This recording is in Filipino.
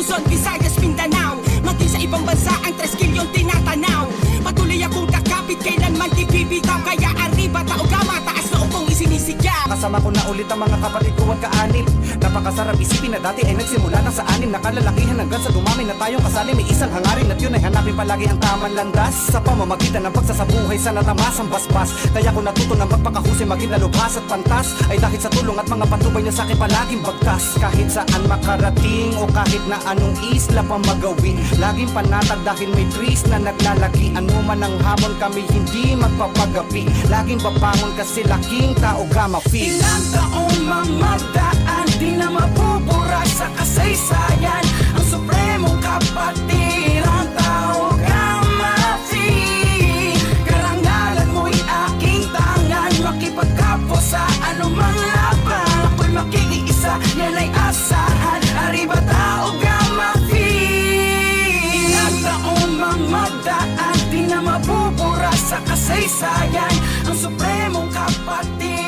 Luzon, Visayas, Mindanao, maging sa ibang bansa ang 3 kilyon tinatanaw. Patuloy akong kakapit, kailanman di bibitaw. Kaya arriba, tao gama, taas na upong isinisigaw. Kasama ko na ulit ang mga kapatid ko at kaanib. Napakasarap isipin na dati ay nagsimula lang sa 6. Nakalalakihan hanggang sa dumami na tayong kasali. May isang hangarin at yun ay hanapin palagi ang tamang landas. Sa pamamagitan ng pagsasabuhay sa natamas ang basbas. Kaya ko natuto na magpakahusay, maging nalubhas at pantas. Ay dahil sa tulong at mga patubay niya sa akin palaging bagtas. Kahit saan makarating o kahit na anong isla pa magawin, laging panatag dahil may trees na naglalaki. Ano man ang hamon kami hindi magpapagapi. Laging babangon kasi laking tao gama feel. Ilang taong mamadaan, di na mabubura sa kasaysayan. Ang supremong kapatid, ang tao gama feel. Karangalan mo'y aking tangan, makipagkapos sa anumang laban. Ako'y makikiisa, yan ay asahan. Arriba, tao gama feel. Ilang taong mamadaan, di na mabubura sa kasaysayan. Ang supremong kapatid,